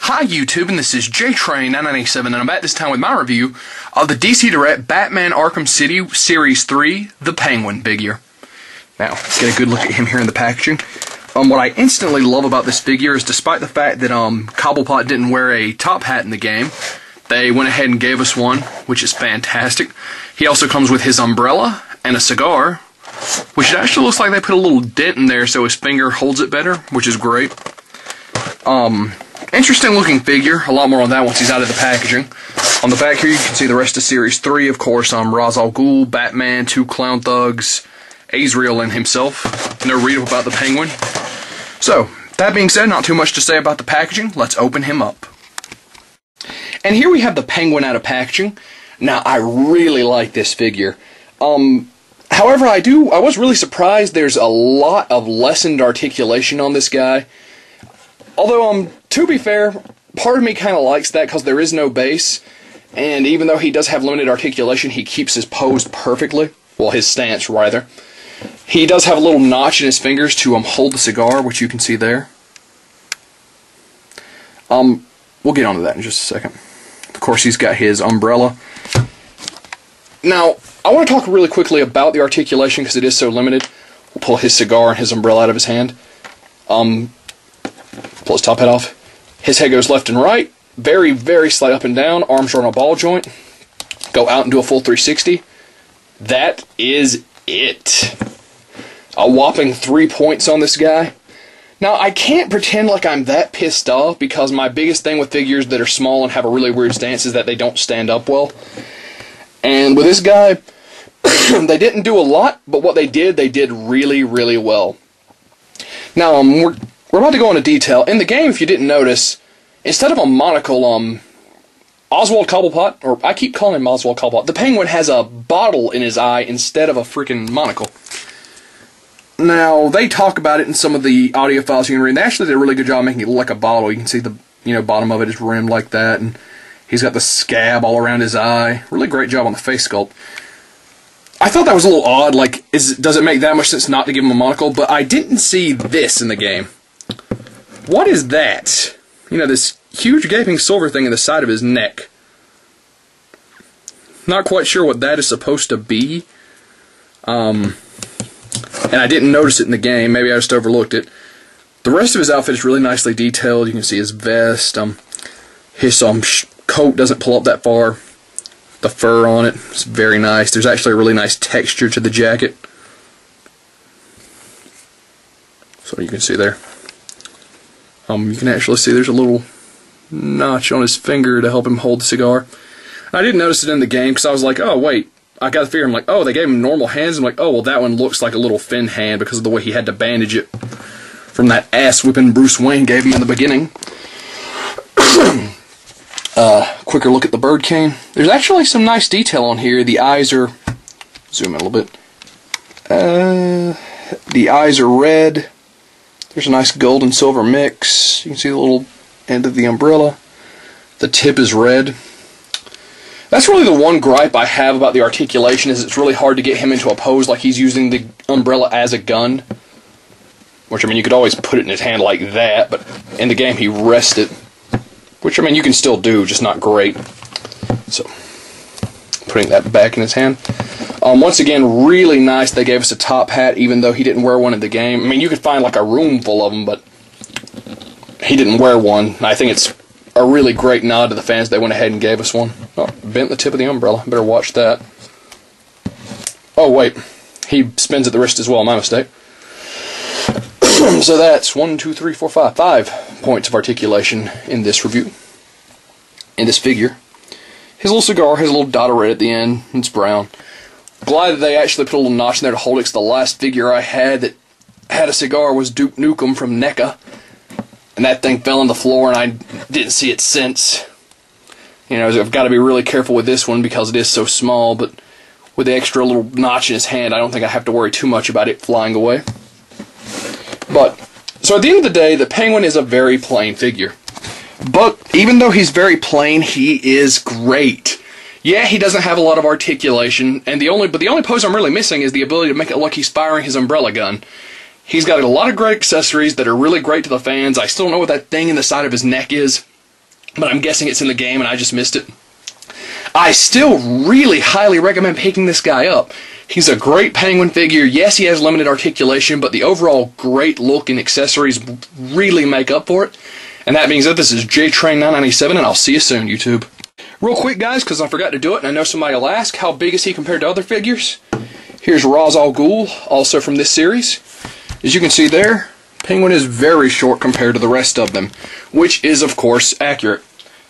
Hi YouTube, and this is JTrain997, and I'm back this time with my review of the DC Direct Batman Arkham City Series 3, The Penguin figure. Now, let's get a good look at him here in the packaging. What I instantly love about this figure is despite the fact that Cobblepot didn't wear a top hat in the game, they went ahead and gave us one, which is fantastic. He also comes with his umbrella and a cigar, which it actually looks like they put a little dent in there so his finger holds it better, which is great. Interesting looking figure. A lot more on that once he's out of the packaging. On the back here you can see the rest of Series 3, of course, Ra's al Ghul, Batman, 2 Clown Thugs, Azrael and himself. No read about the Penguin. So, that being said, not too much to say about the packaging. Let's open him up. And here we have the Penguin out of packaging. Now, I really like this figure. However, I was really surprised there's a lot of lessened articulation on this guy. Although, to be fair, part of me kind of likes that because there is no base, and even though he does have limited articulation, he keeps his pose perfectly. Well, his stance, rather. He does have a little notch in his fingers to hold the cigar, which you can see there. We'll get onto that in just a second. Of course, he's got his umbrella. Now, I want to talk really quickly about the articulation because it is so limited. We'll pull his cigar and his umbrella out of his hand. Pull his top hat off. His head goes left and right. Very, very slight up and down. Arms are on a ball joint. Go out and do a full 360. That is it. A whopping 3 points on this guy. Now, I can't pretend like I'm that pissed off because my biggest thing with figures that are small and have a really weird stance is that they don't stand up well. And with this guy, they didn't do a lot, but what they did really, really well. Now, we're about to go into detail. In the game, if you didn't notice, instead of a monocle, Oswald Cobblepot, or I keep calling him Oswald Cobblepot, the Penguin has a bottle in his eye instead of a freaking monocle. Now, they talk about it in some of the audio files you can read. They actually did a really good job making it look like a bottle. You can see the bottom of it is rimmed like that, and he's got the scab all around his eye. Really great job on the face sculpt. I thought that was a little odd. Like, does it make that much sense not to give him a monocle? But I didn't see this in the game. What is that? This huge gaping silver thing in the side of his neck. Not quite sure what that is supposed to be. And I didn't notice it in the game. Maybe I just overlooked it. The rest of his outfit is really nicely detailed. You can see his vest. His coat doesn't pull up that far. The fur on it is very nice. There's actually a really nice texture to the jacket. So you can see there. You can actually see there's a little notch on his finger to help him hold the cigar. I didn't notice it in the game because I was like, oh wait, I got the figure. I'm like, oh, they gave him normal hands. I'm like, oh, well, that one looks like a little thin hand because of the way he had to bandage it from that ass-whipping Bruce Wayne gave you in the beginning. Quicker look at the bird cane. There's actually some nice detail on here. The eyes are... Zoom in a little bit. The eyes are red. There's a nice gold and silver mix. You can see the little end of the umbrella. The tip is red. That's really the one gripe I have about the articulation, is it's really hard to get him into a pose like he's using the umbrella as a gun. Which, I mean, you could always put it in his hand like that, but in the game he rests it. Which, I mean, you can still do, just not great. So, putting that back in his hand. Once again, really nice they gave us a top hat, even though he didn't wear one in the game. I mean, you could find like a room full of them, but he didn't wear one. I think it's a really great nod to the fans. They went ahead and gave us one. Oh, bent the tip of the umbrella. Better watch that. Oh, wait. He spins at the wrist as well. My mistake. So that's 1, 2, 3, 4, 5. 5 points of articulation in this review. In this figure. His little cigar has a little dot of red at the end. It's brown. Glad that they actually put a little notch in there to hold it, because the last figure I had that had a cigar was Duke Nukem from NECA. And that thing fell on the floor and I didn't see it since. I've got to be really careful with this one because it is so small, but with the extra little notch in his hand, I don't think I have to worry too much about it flying away. So at the end of the day, the Penguin is a very plain figure. But even though he's very plain, he is great. Yeah, he doesn't have a lot of articulation, and the only pose I'm really missing is the ability to make it look he's firing his umbrella gun. He's got a lot of great accessories that are really great to the fans. I still don't know what that thing in the side of his neck is. but I'm guessing it's in the game and I just missed it. I still really highly recommend picking this guy up. He's a great Penguin figure. Yes, he has limited articulation, but the overall great look and accessories really make up for it. And that being said, this is JTrain997, and I'll see you soon, YouTube. Real quick, guys, because I forgot to do it, and I know somebody will ask, how big is he compared to other figures? Here's Ra's al Ghul, also from this series. As you can see there, Penguin is very short compared to the rest of them, which is, of course, accurate.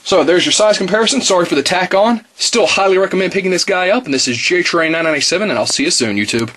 So there's your size comparison. Sorry for the tack on. Still highly recommend picking this guy up, and this is JTrain997, and I'll see you soon, YouTube.